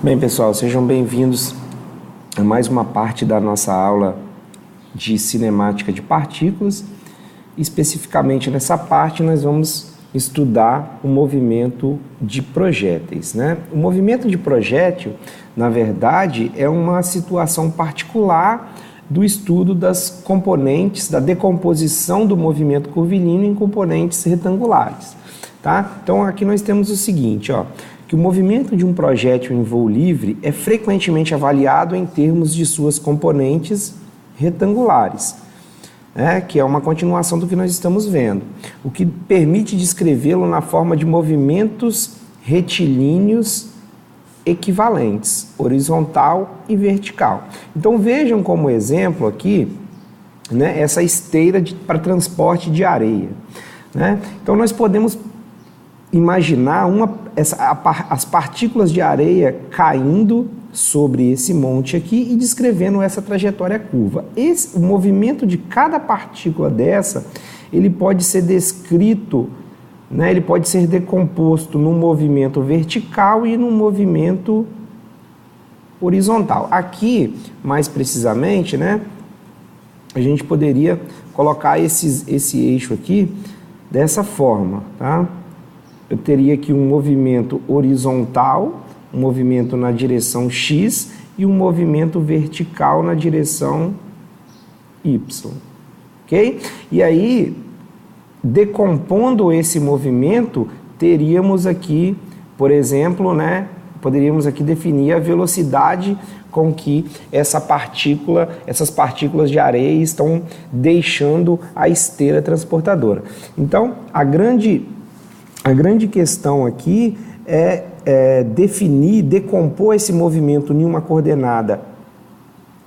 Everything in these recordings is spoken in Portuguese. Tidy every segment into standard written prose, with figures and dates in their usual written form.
Bem, pessoal, sejam bem-vindos a mais uma parte da nossa aula de cinemática de partículas. Especificamente nessa parte, nós vamos estudar o movimento de projéteis, né? O movimento de projétil, na verdade, é uma situação particular do estudo das componentes, da decomposição do movimento curvilíneo em componentes retangulares, tá? Então, aqui nós temos o seguinte, ó, que o movimento de um projétil em voo livre é frequentemente avaliado em termos de suas componentes retangulares, né, que é uma continuação do que nós estamos vendo, o que permite descrevê-lo na forma de movimentos retilíneos equivalentes, horizontal e vertical. Então vejam como exemplo aqui, né, essa esteira para transporte de areia, né? Então nós podemos imaginar as partículas de areia caindo sobre esse monte aqui e descrevendo essa trajetória curva. O movimento de cada partícula dessa, ele pode ser descrito, né, ele pode ser decomposto num movimento vertical e num movimento horizontal. Aqui, mais precisamente, né, a gente poderia colocar esse eixo aqui dessa forma, tá? Eu teria aqui um movimento horizontal, um movimento na direção X e um movimento vertical na direção Y, ok? E aí, decompondo esse movimento, teríamos aqui, por exemplo, né, poderíamos aqui definir a velocidade com que essas partículas de areia estão deixando a esteira transportadora. Então, a grande questão aqui é decompor esse movimento em uma coordenada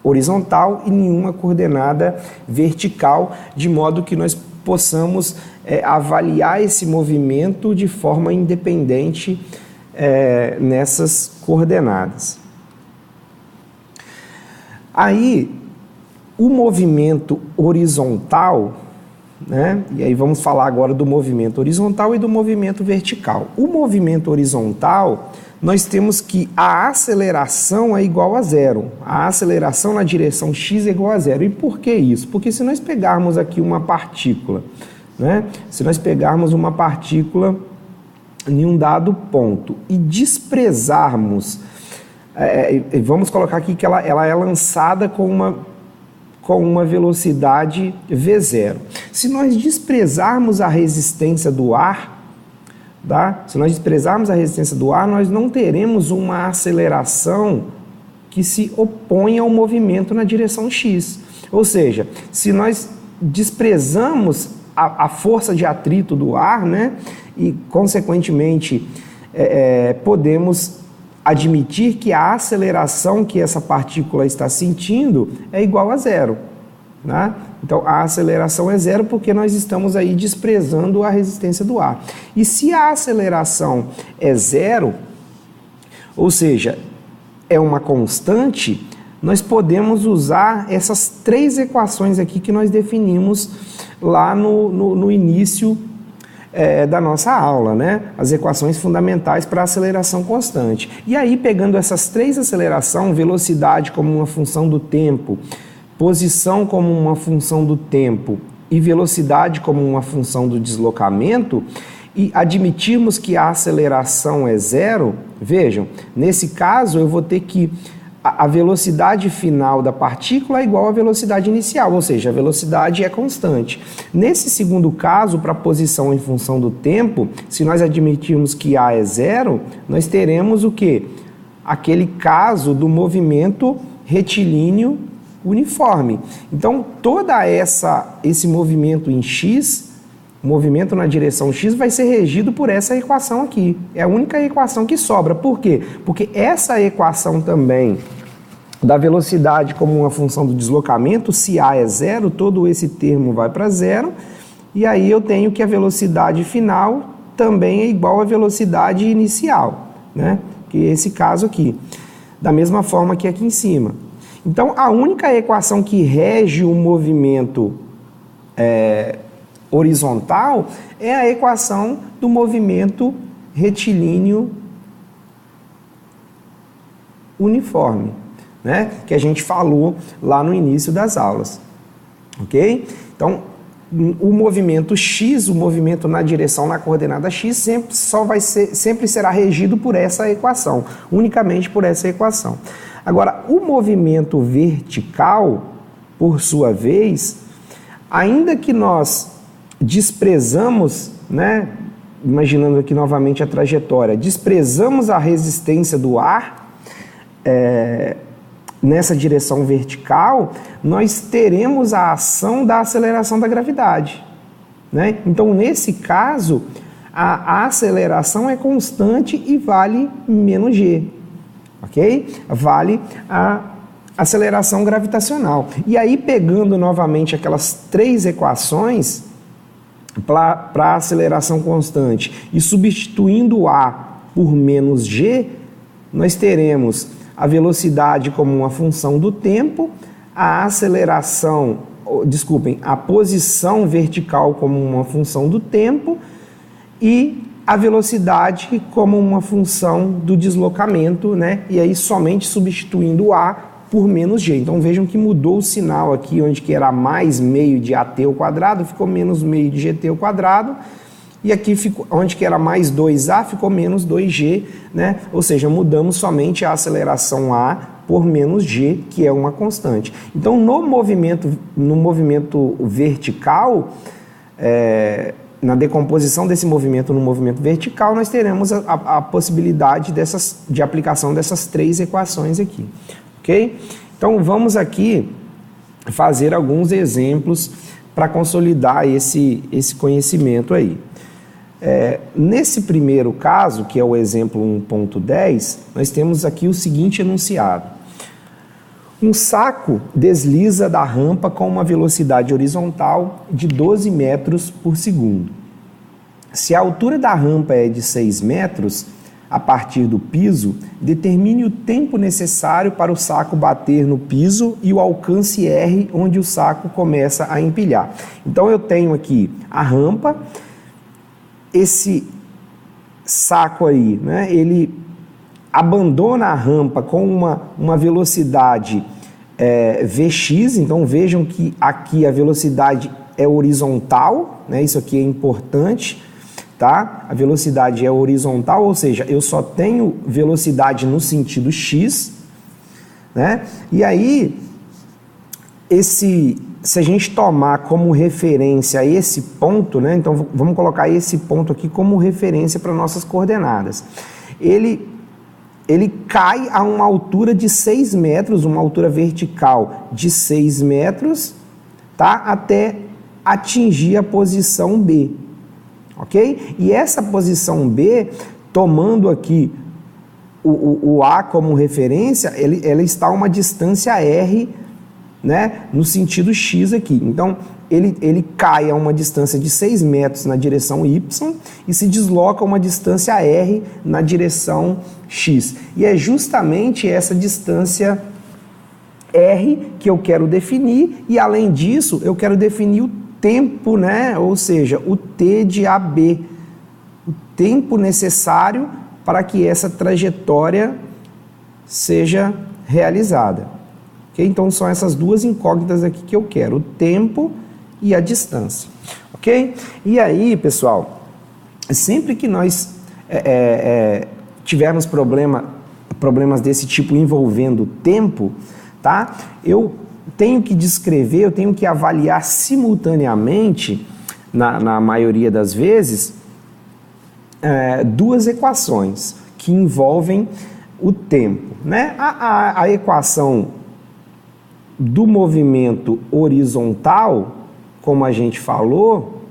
horizontal e em uma coordenada vertical, de modo que nós possamos avaliar esse movimento de forma independente nessas coordenadas. Aí, o movimento horizontal, né? E aí vamos falar agora do movimento horizontal e do movimento vertical. O movimento horizontal, nós temos que a aceleração é igual a zero. A aceleração na direção x é igual a zero. E por que isso? Porque se nós pegarmos aqui uma partícula, né? Se nós pegarmos uma partícula em um dado ponto e desprezarmos, vamos colocar aqui que ela é lançada com uma velocidade V0. Se nós desprezarmos a resistência do ar, tá? Se nós desprezarmos a resistência do ar, nós não teremos uma aceleração que se oponha ao movimento na direção X. Ou seja, se nós desprezamos a força de atrito do ar, né, e, consequentemente, podemos admitir que a aceleração que essa partícula está sentindo é igual a zero, né? Então, a aceleração é zero porque nós estamos aí desprezando a resistência do ar. E se a aceleração é zero, ou seja, é uma constante, nós podemos usar essas três equações aqui que nós definimos lá no início da nossa aula, né? As equações fundamentais para a aceleração constante. E aí, pegando essas três acelerações, velocidade como uma função do tempo, posição como uma função do tempo e velocidade como uma função do deslocamento, e admitirmos que a aceleração é zero, vejam, nesse caso eu vou ter que a velocidade final da partícula é igual à velocidade inicial, ou seja, a velocidade é constante. Nesse segundo caso, para a posição em função do tempo, se nós admitirmos que A é zero, nós teremos o quê? Aquele caso do movimento retilíneo uniforme. Então, esse movimento em X, movimento na direção X, vai ser regido por essa equação aqui. É a única equação que sobra. Por quê? Porque essa equação também da velocidade como uma função do deslocamento, se A é zero, todo esse termo vai para zero, e aí eu tenho que a velocidade final também é igual à velocidade inicial, né? Que é esse caso aqui. Da mesma forma que aqui em cima. Então, a única equação que rege o movimento horizontal é a equação do movimento retilíneo uniforme, né? Que a gente falou lá no início das aulas, ok? Então, o movimento x, o movimento na direção na coordenada x, sempre será regido por essa equação, unicamente por essa equação. Agora, o movimento vertical, por sua vez, ainda que nós desprezamos, né, imaginando aqui novamente a trajetória, desprezamos a resistência do ar nessa direção vertical, nós teremos a ação da aceleração da gravidade, né? Então, nesse caso, a aceleração é constante e vale menos g, ok? Vale a aceleração gravitacional. E aí, pegando novamente aquelas três equações para a aceleração constante e substituindo A por menos g, nós teremos a velocidade como uma função do tempo, a posição vertical como uma função do tempo e a velocidade como uma função do deslocamento, né? E aí somente substituindo A por menos g. Então vejam que mudou o sinal aqui, onde que era mais meio de AT ao quadrado, ficou menos meio de GT ao quadrado, e aqui onde que era mais 2A, ficou menos 2G, né? Ou seja, mudamos somente a aceleração A por menos G, que é uma constante. Então, no movimento vertical, na decomposição desse movimento no movimento vertical, nós teremos a possibilidade de aplicação dessas três equações aqui, ok? Então, vamos aqui fazer alguns exemplos para consolidar esse conhecimento aí. Nesse primeiro caso, que é o exemplo 1.10, nós temos aqui o seguinte enunciado. Um saco desliza da rampa com uma velocidade horizontal de 12 metros por segundo. Se a altura da rampa é de 6 metros, a partir do piso, determine o tempo necessário para o saco bater no piso e o alcance R, onde o saco começa a empilhar. Então, eu tenho aqui a rampa. Esse saco aí, né, ele abandona a rampa com uma velocidade Vx, então vejam que aqui a velocidade é horizontal, né, isso aqui é importante, tá? A velocidade é horizontal, ou seja, eu só tenho velocidade no sentido x, né? E aí, se a gente tomar como referência esse ponto, né? Então vamos colocar esse ponto aqui como referência para nossas coordenadas. Ele cai a uma altura de 6 metros, uma altura vertical de 6 metros, tá? Até atingir a posição B, ok? E essa posição B, tomando aqui o A como referência, ela está a uma distância R, né, no sentido x aqui. Então, ele cai a uma distância de 6 metros na direção y e se desloca a uma distância r na direção x. E é justamente essa distância r que eu quero definir, e além disso, eu quero definir o tempo, né, ou seja, o t de AB, o tempo necessário para que essa trajetória seja realizada. Então, são essas duas incógnitas aqui que eu quero, o tempo e a distância, ok? E aí, pessoal, sempre que nós tivermos problemas desse tipo envolvendo tempo, tá? Eu tenho que descrever, eu tenho que avaliar simultaneamente, na maioria das vezes, duas equações que envolvem o tempo, né? A equação do movimento horizontal, como a gente falou,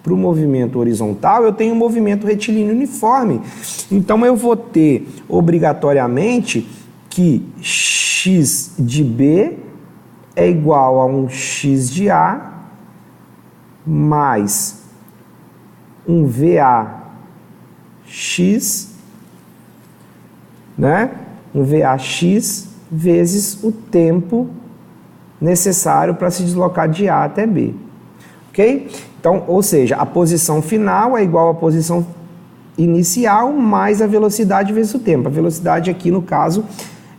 para o movimento horizontal, eu tenho um movimento retilíneo uniforme. Então, eu vou ter, obrigatoriamente, que x de B é igual a um x de A mais um VAx, né? Um VAx vezes o tempo necessário para se deslocar de A até B, ok? Então, ou seja, a posição final é igual à posição inicial mais a velocidade vezes o tempo. A velocidade aqui, no caso,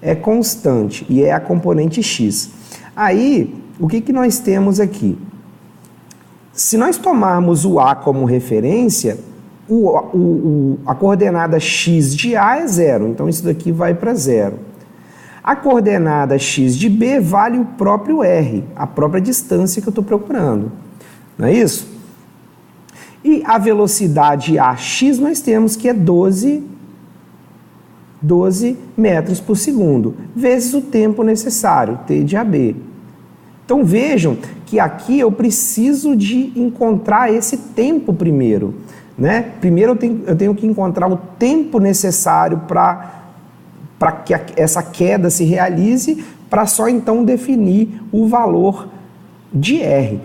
é constante e é a componente x. Aí, o que nós temos aqui? Se nós tomarmos o A como referência, a coordenada x de A é 0, então isso daqui vai para 0. A coordenada x de B vale o próprio R, a própria distância que eu estou procurando, não é isso? E a velocidade AX nós temos que é 12 metros por segundo, vezes o tempo necessário, T de AB. Então vejam que aqui eu preciso de encontrar esse tempo primeiro, né? Primeiro eu tenho que encontrar o tempo necessário para que essa queda se realize, para só então definir o valor de R.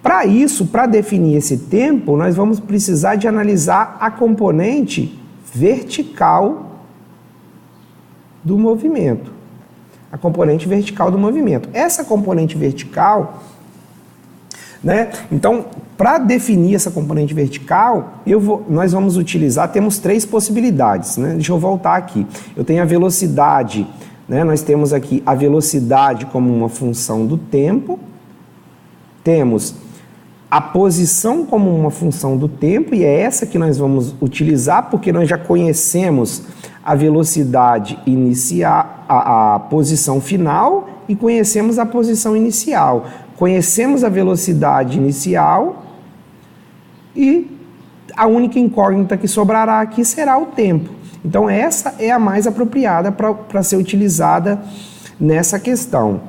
Para isso, para definir esse tempo, nós vamos precisar de analisar a componente vertical do movimento. A componente vertical do movimento. Essa componente vertical, né? Então, para definir essa componente vertical, nós vamos utilizar, temos 3 possibilidades, né? Deixa eu voltar aqui. Eu tenho a velocidade, né? Nós temos aqui a velocidade como uma função do tempo, temos a posição como uma função do tempo, e é essa que nós vamos utilizar, porque nós já conhecemos a velocidade inicial, a posição final, e conhecemos a posição inicial. Conhecemos a velocidade inicial e a única incógnita que sobrará aqui será o tempo. Então essa é a mais apropriada para ser utilizada nessa questão.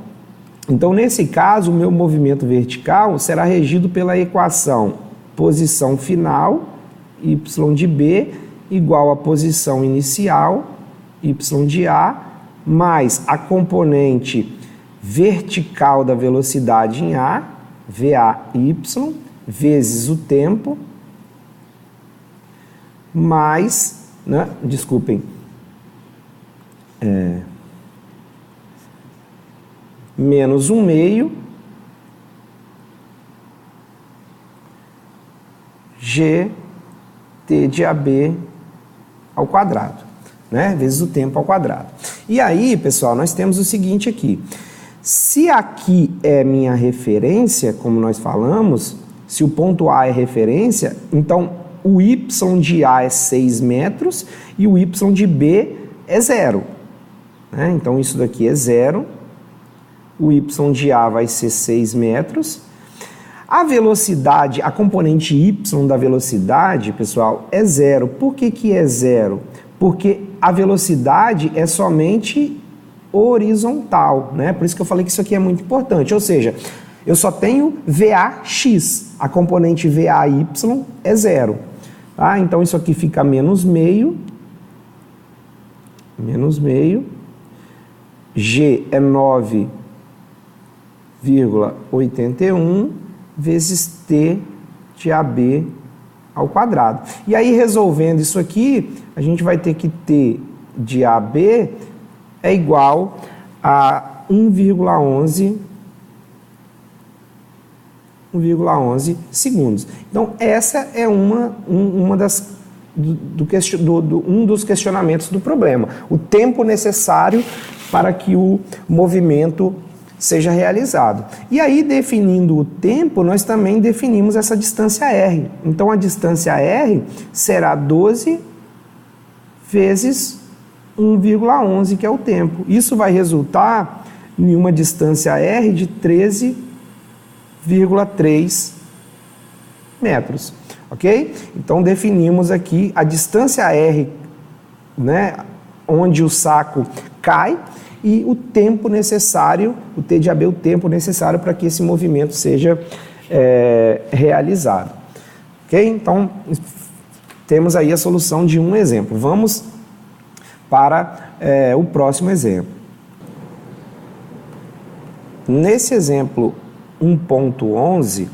Então nesse caso o meu movimento vertical será regido pela equação posição final, y de B, igual a posição inicial, y de A, mais a componente vertical da velocidade em A, VAY, vezes o tempo, mais, né, menos 1/2 GT de AB ao quadrado, né, vezes o tempo ao quadrado. E aí, pessoal, nós temos o seguinte aqui. Se aqui é minha referência, como nós falamos, se o ponto A é referência, então o y de A é 6 metros e o y de B é 0. Né? Então isso daqui é 0. O y de A vai ser 6 metros. A velocidade, a componente y da velocidade, pessoal, é 0. Por que é 0? Porque a velocidade é somente horizontal, né? Por isso que eu falei que isso aqui é muito importante. Ou seja, eu só tenho VAX, a componente VAY é 0. Tá? Então isso aqui fica menos meio, G é 9,81 vezes T de AB ao quadrado. E aí, resolvendo isso aqui, a gente vai ter que T de AB é igual a 1,11 segundos. Então, essa é um dos questionamentos do problema. O tempo necessário para que o movimento seja realizado. E aí, definindo o tempo, nós também definimos essa distância R. Então, a distância R será 12 vezes 1,11, que é o tempo. Isso vai resultar em uma distância R de 13,3 metros, ok? Então, definimos aqui a distância R, né, onde o saco cai, e o tempo necessário, o T de AB, o tempo necessário para que esse movimento seja realizado. Ok? Então, temos aí a solução de um exemplo. Vamos para o próximo exemplo. Nesse exemplo 1.11,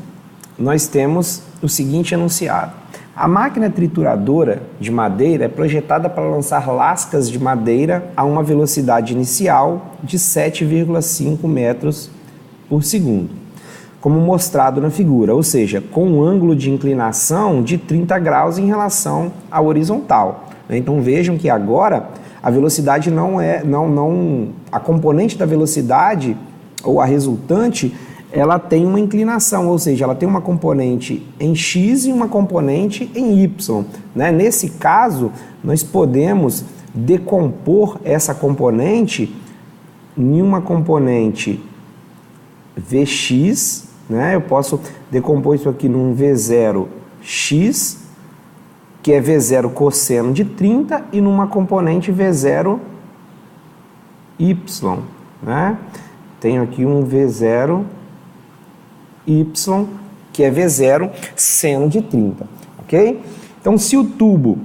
nós temos o seguinte enunciado. A máquina trituradora de madeira é projetada para lançar lascas de madeira a uma velocidade inicial de 7,5 metros por segundo. como mostrado na figura, ou seja, com um ângulo de inclinação de 30 graus em relação à horizontal. Então vejam que agora a velocidade a componente da velocidade ou a resultante, ela tem uma inclinação, ou seja, ela tem uma componente em x e uma componente em y. Nesse caso, nós podemos decompor essa componente em uma componente Vx, eu posso decompor isso aqui num V0x, que é V0 cosseno de 30, e numa componente V0y. Tenho aqui um V0y, que é V0 seno de 30, ok? Então, se o tubo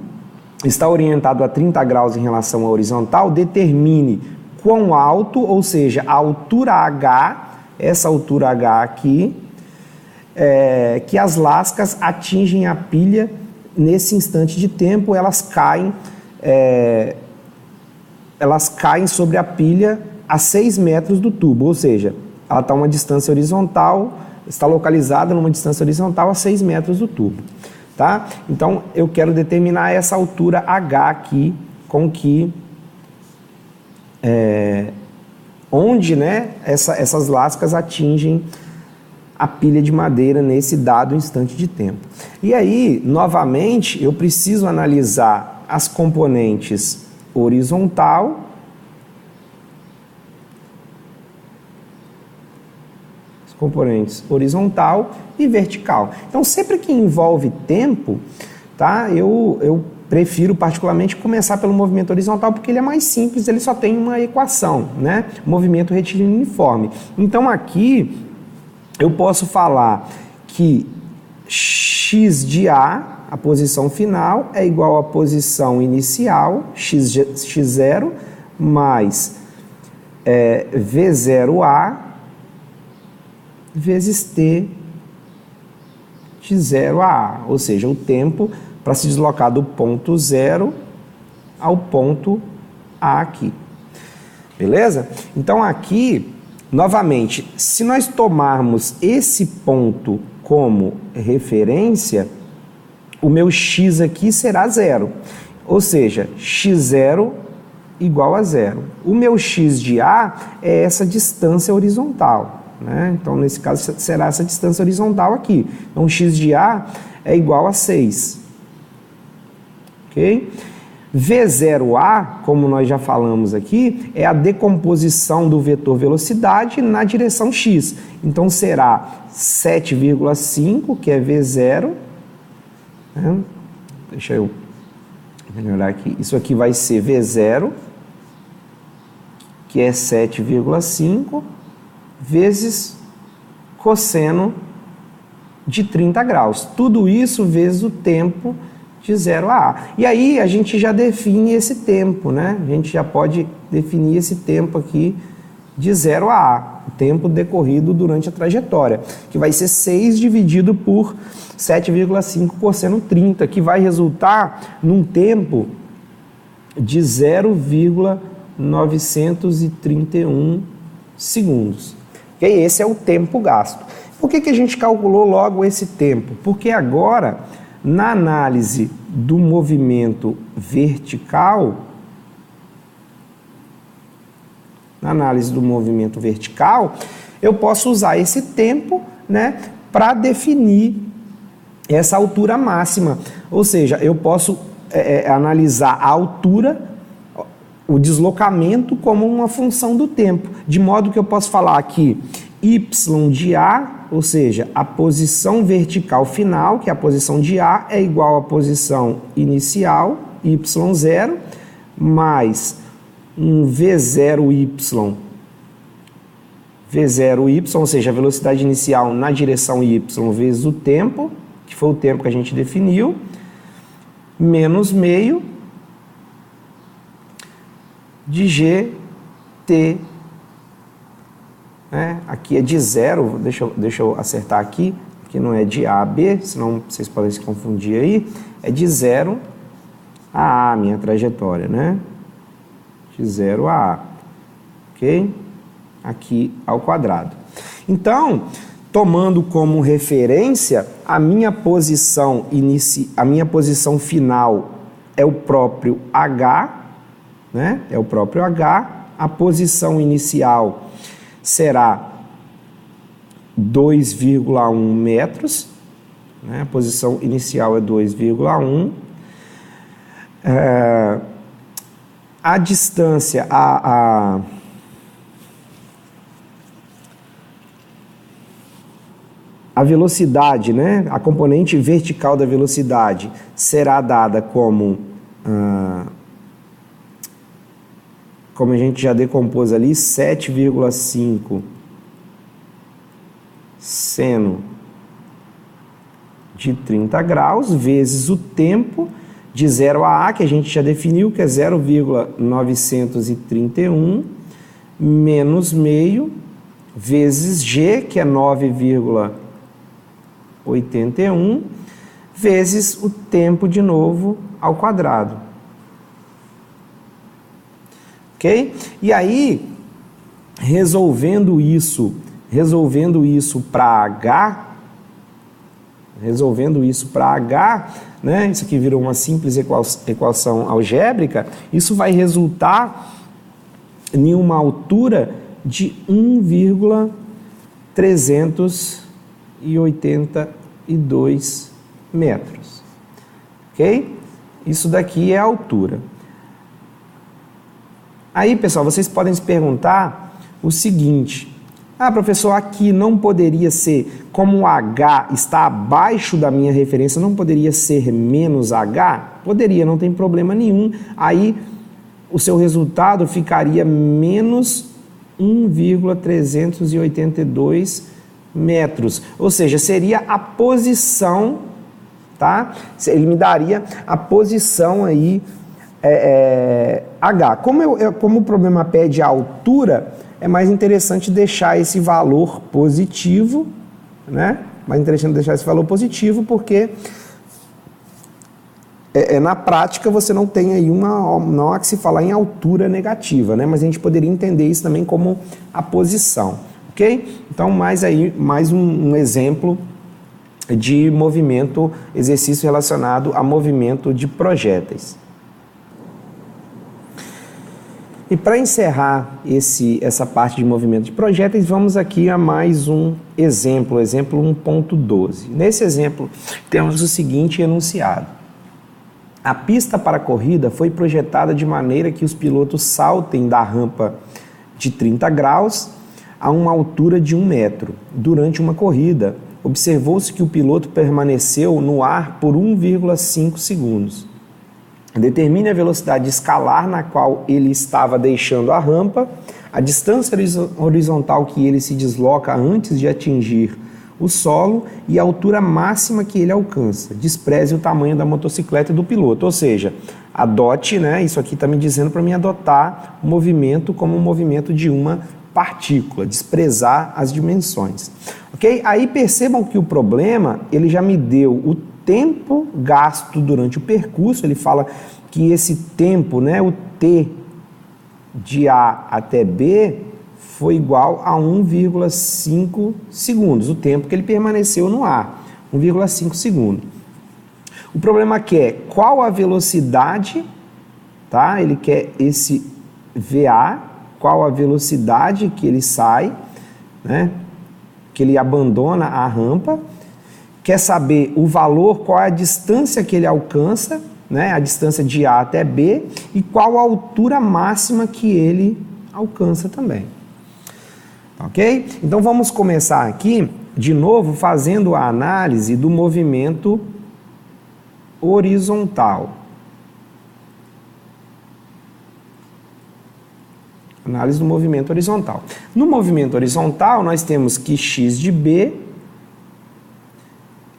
está orientado a 30 graus em relação à horizontal, determine quão alto, ou seja, a altura H, essa altura H aqui, que as lascas atingem a pilha nesse instante de tempo, elas caem sobre a pilha a 6 metros do tubo, ou seja, ela está uma distância horizontal, está localizada numa distância horizontal a 6 metros do tubo. Tá? Então, eu quero determinar essa altura H aqui, onde essas lascas atingem a pilha de madeira nesse dado instante de tempo. E aí, novamente, eu preciso analisar as componentes horizontal e vertical. Então, sempre que envolve tempo, tá? Eu prefiro particularmente começar pelo movimento horizontal, porque ele é mais simples, ele só tem uma equação, movimento retilíneo uniforme. Então, aqui eu posso falar que x de A, a posição final, é igual à posição inicial, x0, mais V0A vezes t de 0 a A, ou seja, o tempo para se deslocar do ponto 0 ao ponto A aqui. Beleza? Então aqui, novamente, se nós tomarmos esse ponto como referência, o meu x aqui será 0, ou seja, x0 igual a 0. O meu x de A é essa distância horizontal. Então, nesse caso, será essa distância horizontal aqui. Então, x de A é igual a 6. Ok? V0A, como nós já falamos aqui, é a decomposição do vetor velocidade na direção x. Então, será 7,5, que é V0. Deixa eu melhorar aqui. Isso aqui vai ser V0, que é 7,5, vezes cosseno de 30 graus. Tudo isso vezes o tempo de 0 a A. E aí a gente já define esse tempo, A gente já pode definir esse tempo aqui de 0 a A, o tempo decorrido durante a trajetória, que vai ser 6 dividido por 7,5 cosseno 30, que vai resultar num tempo de 0,931 segundos. E esse é o tempo gasto. Por que a gente calculou logo esse tempo? Porque agora, na análise do movimento vertical, eu posso usar esse tempo, para definir essa altura máxima. Ou seja, eu posso analisar a altura, o deslocamento como uma função do tempo, de modo que eu posso falar aqui y de A, ou seja, a posição vertical final, que é a posição de A, é igual à posição inicial, y0, mais um V0y, ou seja, a velocidade inicial na direção y vezes o tempo, que foi o tempo que a gente definiu, menos meio de GT. Aqui é de 0, deixa eu acertar aqui não é de A a B, senão vocês podem se confundir aí, é de 0 a A, minha trajetória, de 0 a A, ok? Aqui ao quadrado. Então, tomando como referência a minha posição final é o próprio H, né? É o próprio H. A posição inicial será 2,1 metros, né? A posição inicial é 2,1. A distância, a velocidade, né? A componente vertical da velocidade será dada como a gente já decompôs ali, 7,5 seno de 30 graus, vezes o tempo de 0 a A, que a gente já definiu, que é 0,931, menos meio, vezes G, que é 9,81, vezes o tempo de novo ao quadrado. Ok? E aí, resolvendo isso para H, né? Isso aqui virou uma simples equação algébrica, isso vai resultar em uma altura de 1,382 metros. Ok? Isso daqui é a altura. Aí, pessoal, vocês podem se perguntar o seguinte: professor, aqui não poderia ser, como o H está abaixo da minha referência, não poderia ser menos H? Poderia, não tem problema nenhum. Aí, o seu resultado ficaria menos 1,382 metros. Ou seja, seria a posição, tá? Ele me daria a posição aí, H. Como o problema pede a altura, é mais interessante deixar esse valor positivo, né? Mais interessante deixar esse valor positivo, porque na prática você não tem aí não há que se falar em altura negativa, né? Mas a gente poderia entender isso também como a posição, ok? Então, mais um exemplo de movimento, exercício relacionado a movimento de projéteis. E para encerrar essa parte de movimento de projéteis, vamos aqui a mais um exemplo 1.12. Nesse exemplo, temos o seguinte enunciado: a pista para a corrida foi projetada de maneira que os pilotos saltem da rampa de 30 graus a uma altura de 1 metro. Durante uma corrida, observou-se que o piloto permaneceu no ar por 1,5 segundos. Determine a velocidade escalar na qual ele estava deixando a rampa, a distância horizontal que ele se desloca antes de atingir o solo e a altura máxima que ele alcança. Despreze o tamanho da motocicleta e do piloto. Ou seja, adote, né? Isso aqui está me dizendo para mim adotar o movimento como um movimento de uma partícula, desprezar as dimensões. Ok? Aí percebam que o problema, ele já me deu o tempo gasto durante o percurso. Ele fala que esse tempo, né, o T de A até B foi igual a 1,5 segundos, o tempo que ele permaneceu no ar, 1,5 segundos. O problema aqui é qual a velocidade, tá? Ele quer esse VA, qual a velocidade que ele sai, né, que ele abandona a rampa. Quer saber o valor, qual é a distância que ele alcança, né, a distância de A até B, e qual a altura máxima que ele alcança também. Ok? Então vamos começar aqui, de novo, fazendo a análise do movimento horizontal. Análise do movimento horizontal. No movimento horizontal, nós temos que x de B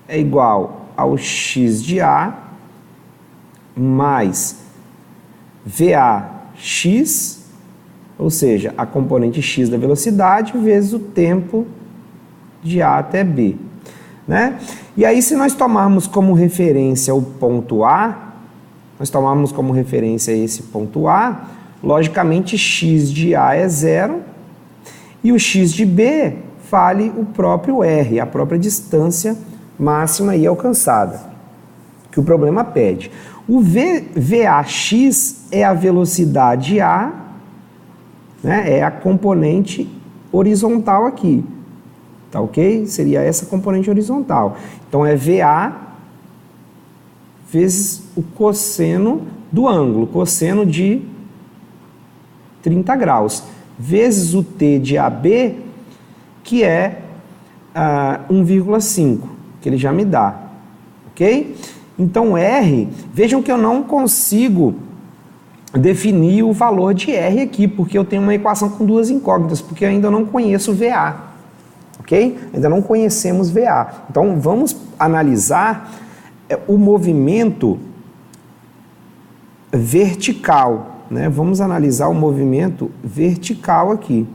é igual ao x de A mais VAx, ou seja, a componente x da velocidade, vezes o tempo de A até B. Né? E aí, se nós tomarmos como referência o ponto A, logicamente x de A é 0 e o x de B vale o próprio R, a própria distância máxima aí alcançada, que o problema pede. O VAx é a velocidade A, né, é a componente horizontal aqui, tá ok? Seria essa componente horizontal. Então é VA vezes o cosseno do ângulo, cosseno de 30 graus, vezes o T de AB, que é 1,5, que ele já me dá, ok? Então R, vejam que eu não consigo definir o valor de R aqui, porque eu tenho uma equação com duas incógnitas, porque eu ainda não conheço VA, ok? Ainda não conhecemos VA. Então vamos analisar o movimento vertical, né? Vamos analisar o movimento vertical aqui,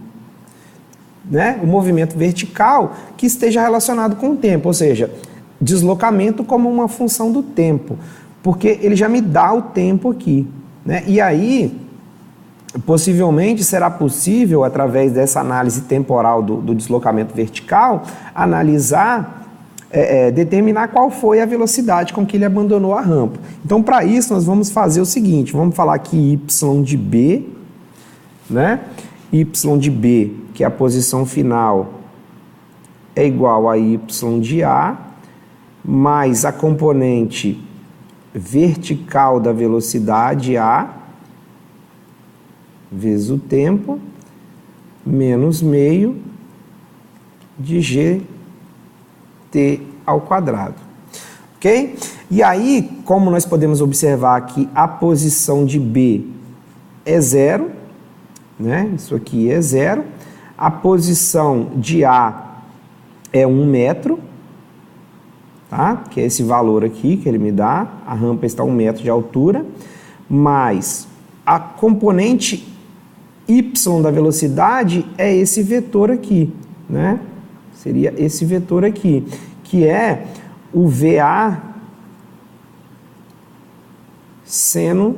né? O movimento vertical que esteja relacionado com o tempo, ou seja, deslocamento como uma função do tempo, porque ele já me dá o tempo aqui, né? E aí, possivelmente será possível, através dessa análise temporal do deslocamento vertical, analisar, determinar qual foi a velocidade com que ele abandonou a rampa. Então, para isso, nós vamos fazer o seguinte, vamos falar aqui y de B, né? Y de B, que é a posição final, é igual a y de A, mais a componente vertical da velocidade A, vezes o tempo, menos meio de gt ao quadrado, ok? E aí, como nós podemos observar que a posição de B é zero, né? Isso aqui é zero, a posição de A é 1 metro, tá? Que é esse valor aqui que ele me dá, a rampa está a 1 metro de altura, mais a componente y da velocidade é esse vetor aqui, né? Seria esse vetor aqui, que é o VA seno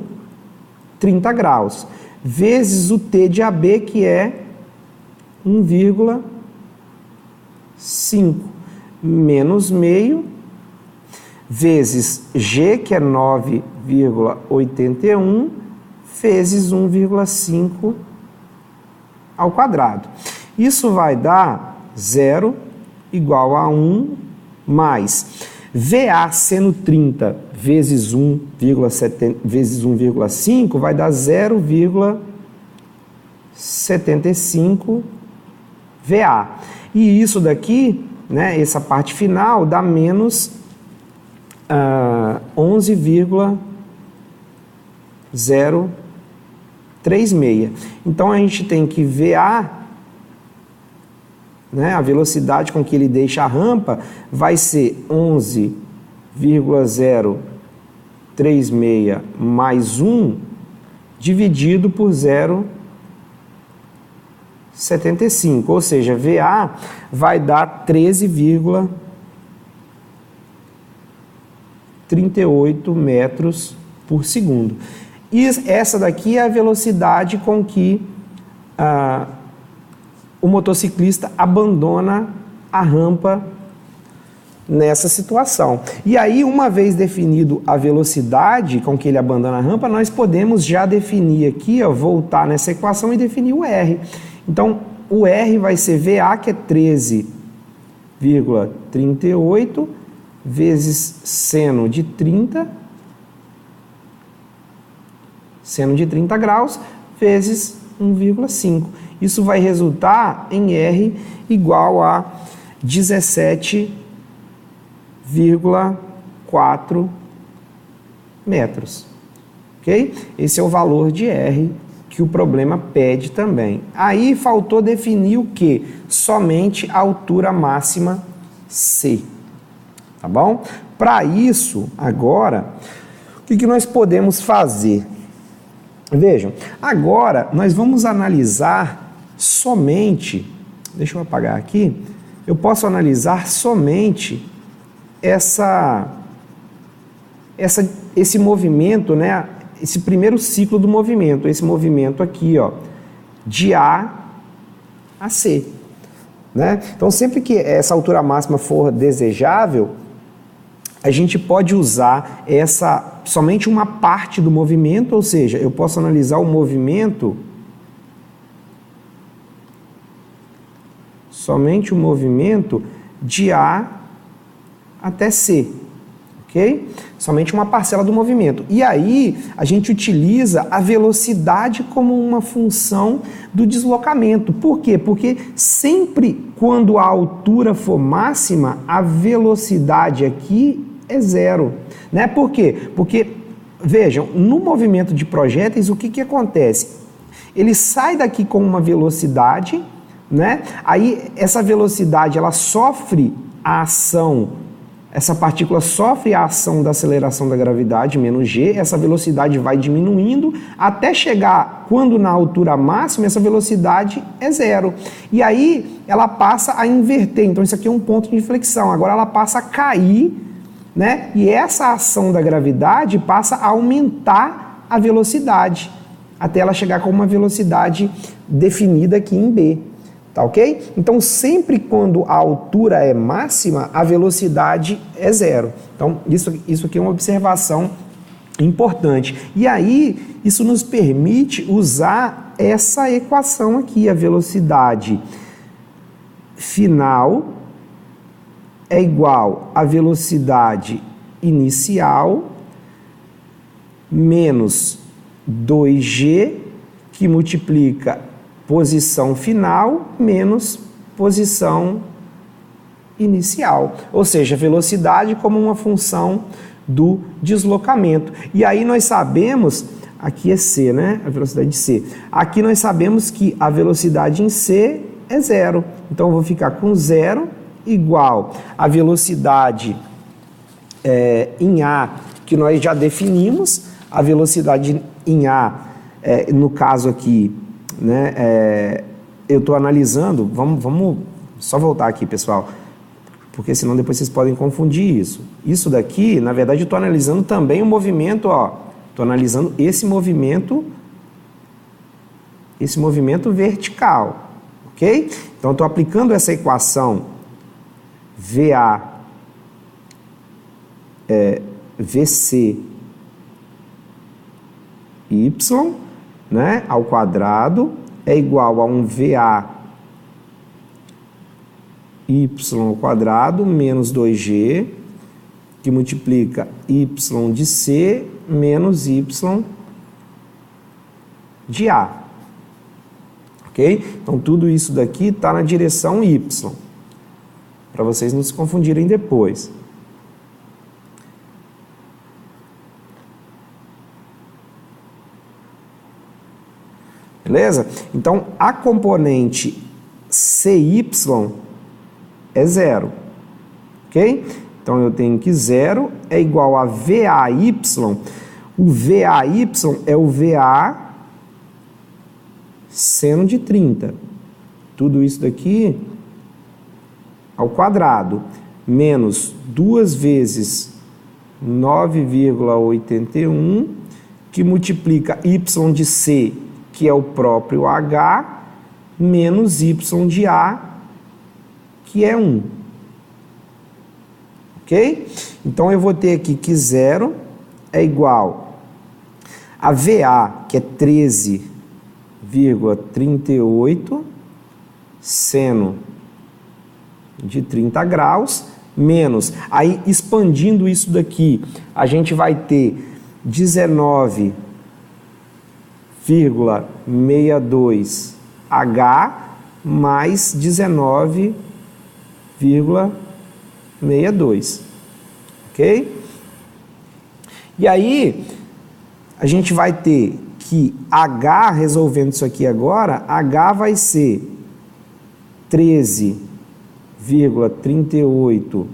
30 graus, vezes o T de AB, que é 1,5, menos meio, vezes G, que é 9,81, vezes 1,5 ao quadrado. Isso vai dar 0 igual a 1 mais VA seno 30 vezes 1,5 vai dar 0,75 VA. E isso daqui, né, essa parte final, dá menos 11,036. Então a gente tem que VA, né, a velocidade com que ele deixa a rampa, vai ser 11,036 mais 1 dividido por 0,75, ou seja, VA vai dar 13,38 metros por segundo. E essa daqui é a velocidade com que o motociclista abandona a rampa nessa situação. E aí, uma vez definido a velocidade com que ele abandona a rampa, nós podemos já definir aqui, ó, voltar nessa equação e definir o R. Então, o R vai ser VA, que é 13,38 vezes seno de 30 graus, vezes 1,5. Isso vai resultar em R igual a 17,4 metros. Ok? Esse é o valor de R que o problema pede também. Aí faltou definir o quê? Somente a altura máxima C. Tá bom? Para isso, agora, o que nós podemos fazer? Vejam, agora nós vamos analisar somente, deixa eu apagar aqui, eu posso analisar somente esse movimento, né? Esse primeiro ciclo do movimento, esse movimento aqui, ó, de A a C, né? Então, sempre que essa altura máxima for desejável, a gente pode usar somente uma parte do movimento, ou seja, eu posso analisar o movimento, somente o movimento de A até C, ok? Somente uma parcela do movimento. E aí, a gente utiliza a velocidade como uma função do deslocamento. Por quê? Porque sempre quando a altura for máxima, a velocidade aqui é zero, né? Por quê? Porque, vejam, no movimento de projéteis, o que acontece? Ele sai daqui com uma velocidade, né? Aí, essa velocidade, ela sofre a ação, essa partícula sofre a ação da aceleração da gravidade, menos g, essa velocidade vai diminuindo até chegar, quando na altura máxima, essa velocidade é zero. E aí, ela passa a inverter, então isso aqui é um ponto de inflexão, agora ela passa a cair, né? E essa ação da gravidade passa a aumentar a velocidade, até ela chegar com uma velocidade definida aqui em b. Tá ok? Então, sempre quando a altura é máxima, a velocidade é zero. Então, isso aqui é uma observação importante. E aí, isso nos permite usar essa equação aqui, a velocidade final é igual à velocidade inicial menos 2g, que multiplica posição final menos posição inicial. Ou seja, velocidade como uma função do deslocamento. E aí nós sabemos, aqui é c, né? A velocidade de c. Aqui nós sabemos que a velocidade em c é zero. Então eu vou ficar com zero igual a velocidade em A, que nós já definimos. A velocidade em A, no caso aqui, né, eu estou analisando, vamos só voltar aqui, pessoal, porque senão depois vocês podem confundir isso. Isso daqui, na verdade, eu estou analisando também o movimento, ó, estou analisando esse movimento vertical, ok? Então, estou aplicando essa equação VA, VC, Y, né, ao quadrado é igual a um VA y ao quadrado menos 2g, que multiplica y de c menos y de A. Ok? Então, tudo isso daqui está na direção y, para vocês não se confundirem depois. Beleza? Então, a componente CY é zero. Ok? Então, eu tenho que zero é igual a VAY. O VAY é o VA seno de 30. Tudo isso daqui ao quadrado. Menos 2 vezes 9,81, que multiplica y de C, que é o próprio H, menos y de A, que é 1. Ok? Então, eu vou ter aqui que zero é igual a VA, que é 13,38, seno de 30 graus, menos, aí expandindo isso daqui, a gente vai ter 19,62 H mais 19,62, ok? E aí, a gente vai ter que H, resolvendo isso aqui agora, H vai ser 13,38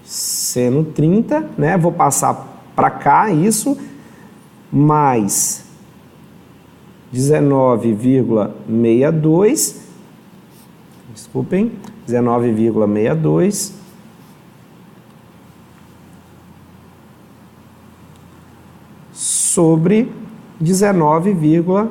seno 30, né? Vou passar para cá isso, mais 19,62, desculpem, 19,62 sobre 19,62.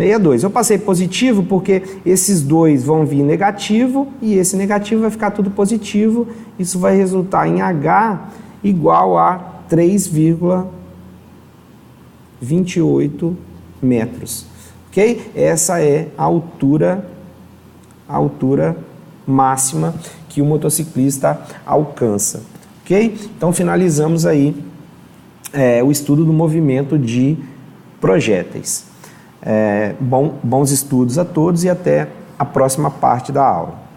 62. Eu passei positivo porque esses dois vão vir negativo e esse negativo vai ficar tudo positivo. Isso vai resultar em H igual a 3,28 metros. Ok? Essa é a altura máxima que o motociclista alcança. Ok? Então finalizamos aí o estudo do movimento de projéteis. Bons estudos a todos e até a próxima parte da aula.